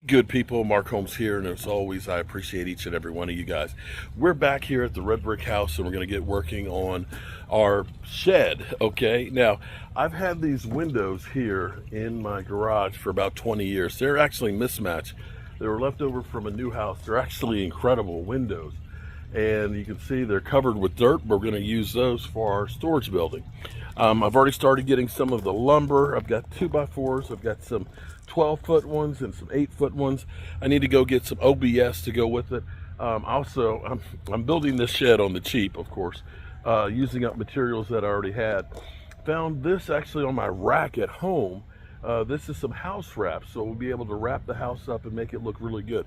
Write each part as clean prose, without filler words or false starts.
Good people, Mark Holmes here, and as always, I appreciate each and every one of you guys. We're back here at the Red Brick House, and we're going to get working on our shed, okay? Now, I've had these windows here in my garage for about 20 years. They're actually mismatched. They were left over from a new house. They're actually incredible windows, and you can see they're covered with dirt. We're going to use those for our storage building. I've already started getting some of the lumber. I've got 2x4s. I've got some 12-foot ones and some 8-foot ones. I need to go get some OBS to go with it. Also, I'm building this shed on the cheap, of course, using up materials that I already had. Found this actually on my rack at home. This is some house wrap, so we'll be able to wrap the house up and make it look really good.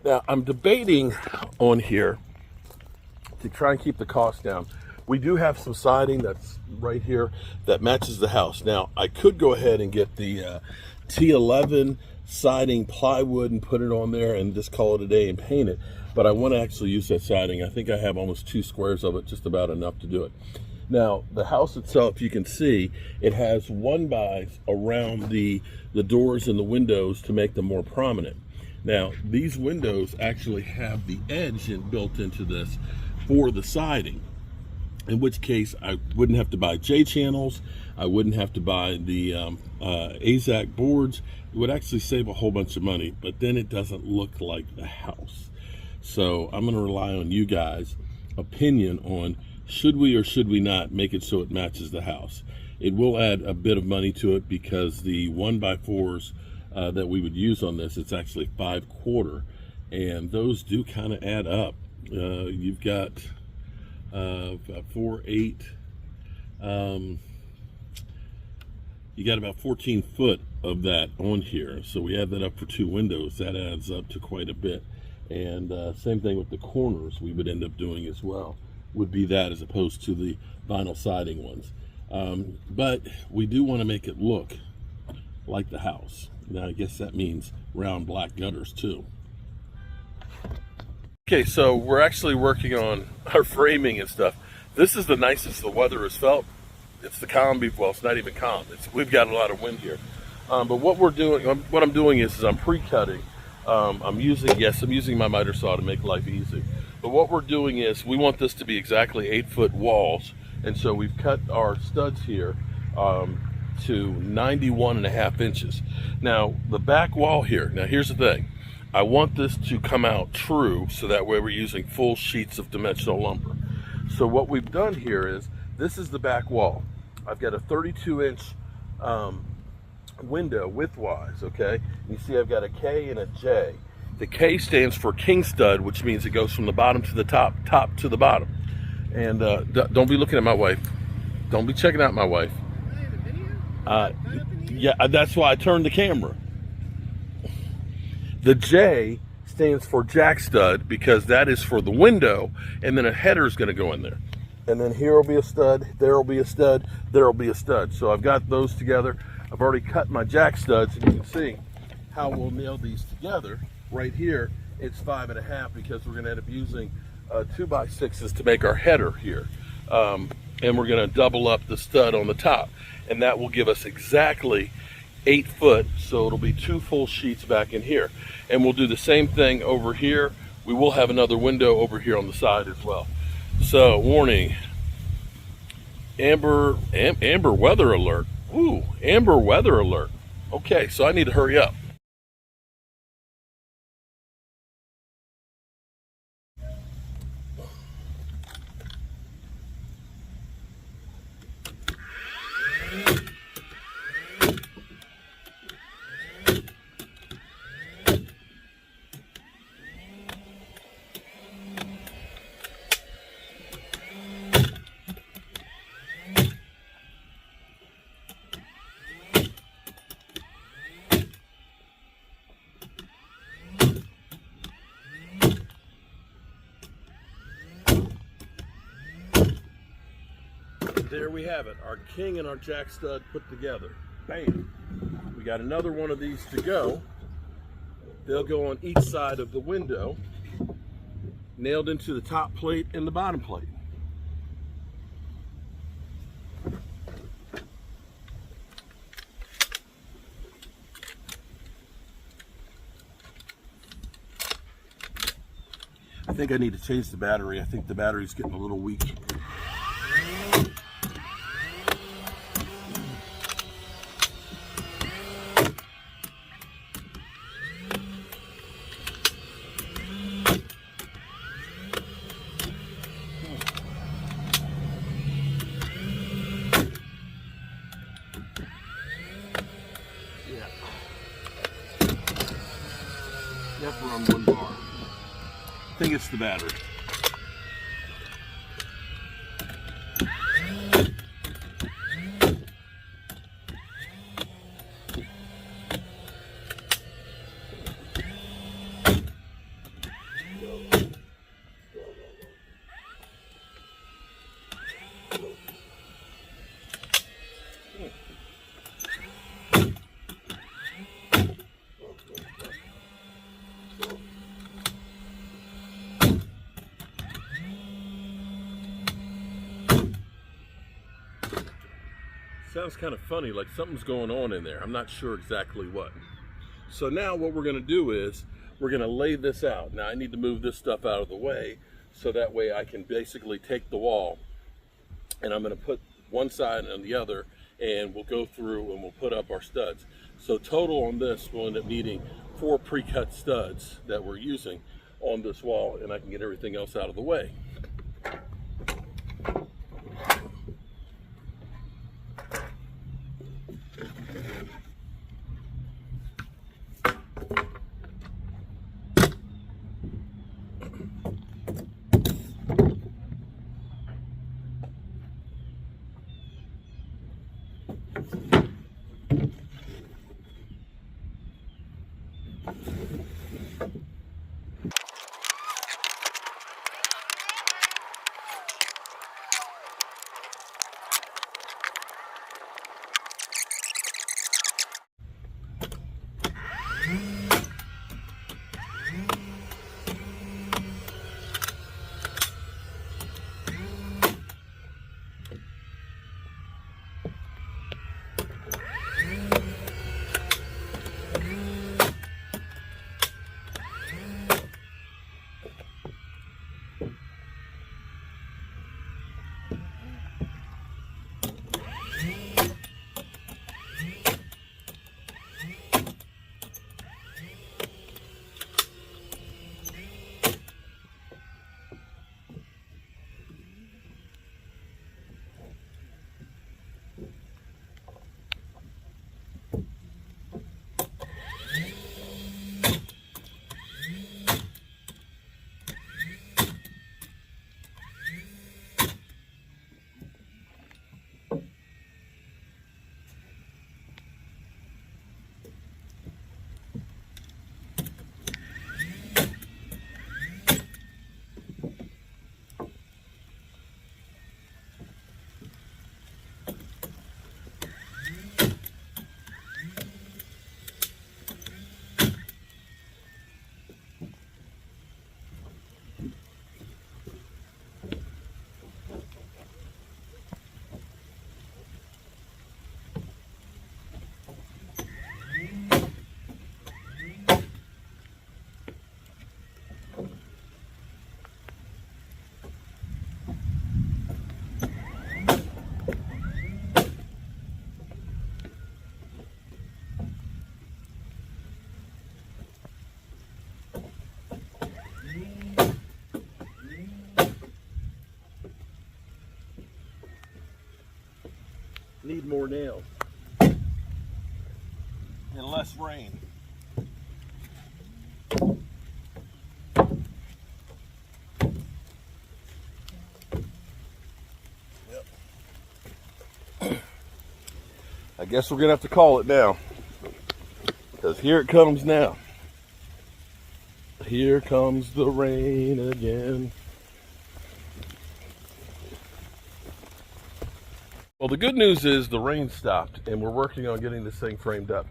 Now, I'm debating on here to try and keep the cost down. We do have some siding that's right here that matches the house. Now, I could go ahead and get the T11 siding plywood and put it on there and just call it a day and paint it, but I want to actually use that siding. I think I have almost 2 squares of it, just about enough to do it. Now, the house itself, you can see, it has 1-bys around the doors and the windows to make them more prominent. Now, these windows actually have the edge built into this for the siding, in which case I wouldn't have to buy J-channels, I wouldn't have to buy the AZAC boards. It would actually save a whole bunch of money, but then it doesn't look like the house. So I'm going to rely on you guys' opinion on should we or should we not make it so it matches the house. It will add a bit of money to it because the 1x4s that we would use on this, it's actually 5/4, and those do kind of add up. You've got 4, 8, you got about 14 foot of that on here, so we add that up for 2 windows. That adds up to quite a bit. And same thing with the corners we would end up doing as well, would be that as opposed to the vinyl siding ones. But we do want to make it look like the house. Now I guess that means round black gutters too. Okay, so we're actually working on our framing and stuff. This is the nicest the weather has felt. It's the calm, well, it's not even calm. We've got a lot of wind here. But what I'm doing is I'm pre-cutting. I'm using my miter saw to make life easy. But what we're doing is we want this to be exactly 8-foot walls. And so we've cut our studs here to 91.5 inches. Now, the back wall here, now here's the thing. I want this to come out true so that way we're using full sheets of dimensional lumber. So what we've done here is, this is the back wall. I've got a 32-inch window widthwise, okay? You see I've got a K and a J. The K stands for king stud, which means it goes from the bottom to the top, top to the bottom. And don't be looking at my wife. Don't be checking out my wife. Yeah, that's why I turned the camera. The J stands for jack stud because that is for the window, and then a header is going to go in there. And then here will be a stud, there will be a stud, there will be a stud. So I've got those together. I've already cut my jack studs, and you can see how we'll nail these together. Right here, it's 5.5 because we're going to end up using 2x6s to make our header here. And we're going to double up the stud on the top, and that will give us exactly 8 foot, so it'll be 2 full sheets back in here. And we'll do the same thing over here. We will have another window over here on the side as well. So, warning, amber weather alert. Woo, amber weather alert. Okay, so I need to hurry up. There we have it, our king and our jack stud put together. Bam! We got another one of these to go. They'll go on each side of the window, nailed into the top plate and the bottom plate. I think I need to change the battery. I think the battery's getting a little weak. Yep, we're on 1 bar. I think it's the battery. Sounds kind of funny, like something's going on in there. I'm not sure exactly what. So now what we're gonna do is we're gonna lay this out. Now I need to move this stuff out of the way so that way I can basically take the wall and I'm gonna put one side and the other and we'll go through and we'll put up our studs. So total on this, we'll end up needing 4 pre-cut studs that we're using on this wall, and I can get everything else out of the way. Need more nails and less rain. Yep. I guess we're gonna have to call it now, because here it comes now. Here comes the rain again. Well, the good news is the rain stopped and we're working on getting this thing framed up.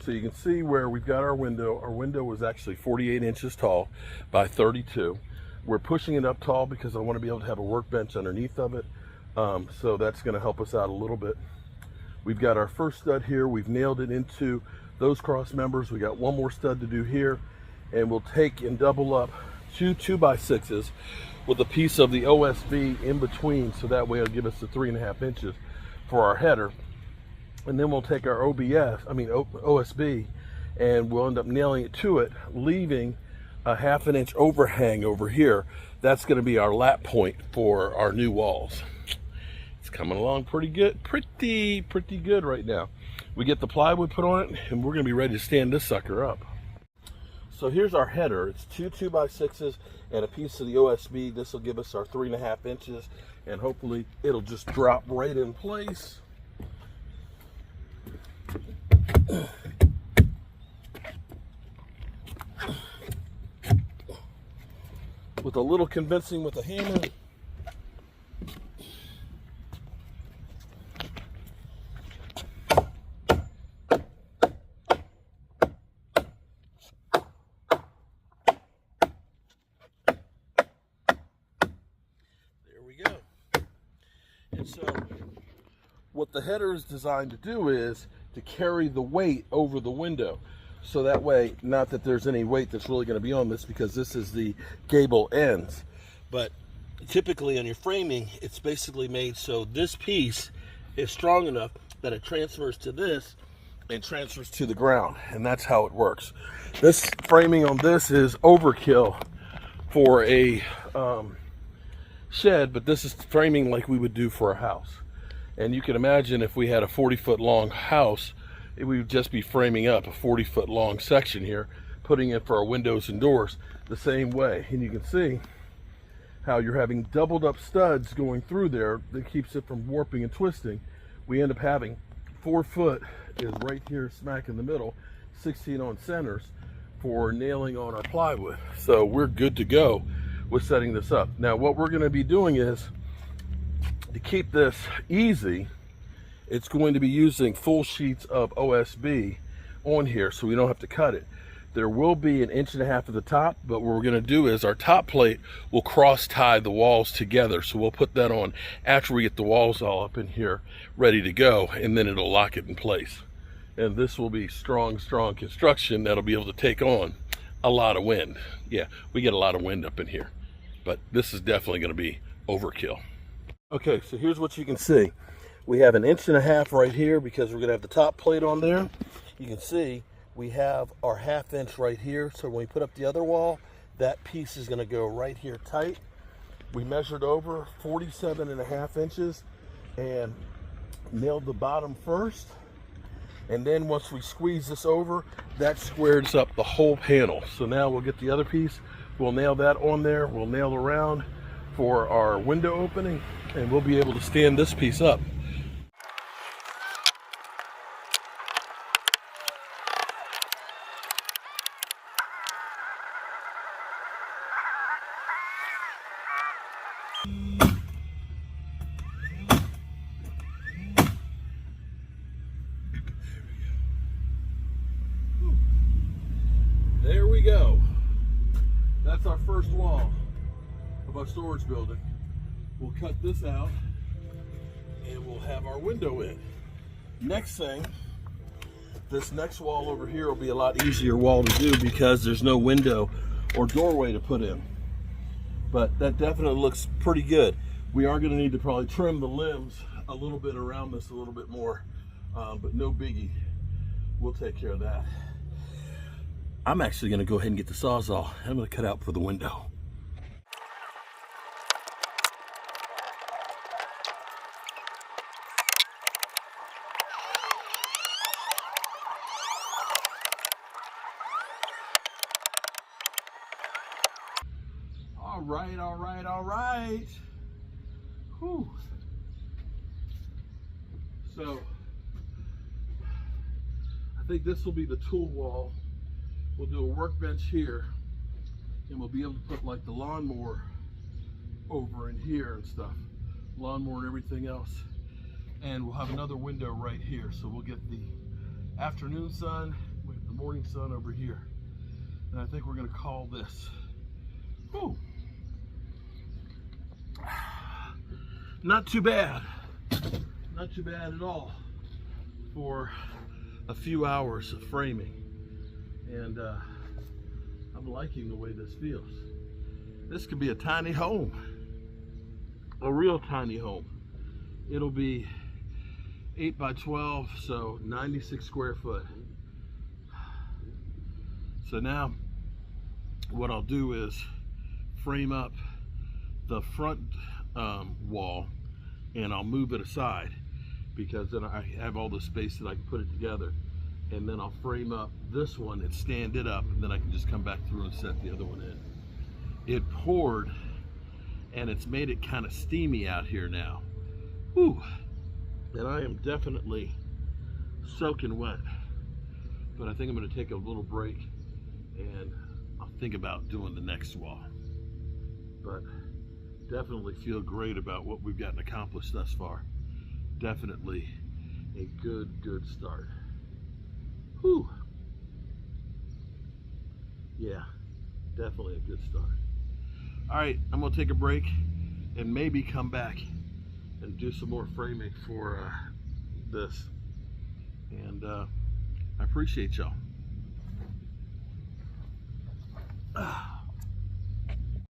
So you can see where we've got our window. Our window was actually 48 inches tall by 32. We're pushing it up tall because I want to be able to have a workbench underneath of it. So that's going to help us out a little bit. We've got our first stud here. We've nailed it into those cross members. We got one more stud to do here, and we'll take and double up two 2x6s with a piece of the OSB in between, so that way it'll give us the 3.5 inches for our header. And then we'll take our OSB, and we'll end up nailing it to it, leaving a 1/2 inch overhang over here. That's going to be our lap point for our new walls. It's coming along pretty good, pretty good right now. We get the plywood put on it, and we're going to be ready to stand this sucker up. So here's our header. It's two 2x6s and a piece of the OSB. This will give us our 3.5 inches, and hopefully it'll just drop right in place. With a little convincing with a hammer. There we go. And so what the header is designed to do is to carry the weight over the window. So that way, not that there's any weight that's really going to be on this, because this is the gable ends, but typically on your framing, it's basically made so this piece is strong enough that it transfers to this and transfers to the ground, and that's how it works. This framing on this is overkill for a shed, but this is framing like we would do for a house. And you can imagine if we had a 40-foot long house, we would just be framing up a 40-foot long section here, putting it for our windows and doors the same way. And you can see how you're having doubled up studs going through there that keeps it from warping and twisting. We end up having 4 foot is right here smack in the middle, 16 on centers for nailing on our plywood. So we're good to go with setting this up. Now what we're going to be doing is, to keep this easy, it's going to be using full sheets of OSB on here so we don't have to cut it. There will be 1.5 inches at the top, but what we're going to do is our top plate will cross tie the walls together. So we'll put that on after we get the walls all up in here ready to go, and then it'll lock it in place. And this will be strong construction that'll be able to take on a lot of wind. Yeah, we get a lot of wind up in here, but this is definitely going to be overkill. Okay, so here's what you can see. We have 1.5 inches right here because we're going to have the top plate on there. You can see we have our 1/2 inch right here. So when we put up the other wall, that piece is going to go right here tight. We measured over 47.5 inches and nailed the bottom first. And then once we squeeze this over, that squares up the whole panel. So now we'll get the other piece. We'll nail that on there. We'll nail around for our window opening, and we'll be able to stand this piece up. There we go. That's our first wall of our storage building. We'll cut this out and we'll have our window in. Next thing, this next wall over here will be a lot easier wall to do because there's no window or doorway to put in. But that definitely looks pretty good. We are going to need to probably trim the limbs a little bit around this a little bit more, but no biggie. We'll take care of that. I'm actually going to go ahead and get the Sawzall. I'm going to cut out for the window. All right. Whew. So, I think this will be the tool wall. We'll do a workbench here, and we'll be able to put like the lawnmower over in here and stuff. Lawnmower and everything else. And we'll have another window right here. So we'll get the afternoon sun with the morning sun over here. And I think we're gonna call this. Whew. Not too bad. Not too bad at all for a few hours of framing. And I'm liking the way this feels. This could be a tiny home, a real tiny home. It'll be 8 by 12, so 96 square foot. So now what I'll do is frame up the front wall, and I'll move it aside because then I have all the space that I can put it together. And then I'll frame up this one and stand it up, and then I can just come back through and set the other one in. It poured, and it's made it kind of steamy out here now. Whew. And I am definitely soaking wet. But I think I'm going to take a little break, and I'll think about doing the next wall. But definitely feel great about what we've gotten accomplished thus far. Definitely a good start. Whew. Yeah, definitely a good start. All right, I'm gonna take a break and maybe come back and do some more framing for this. And I appreciate y'all.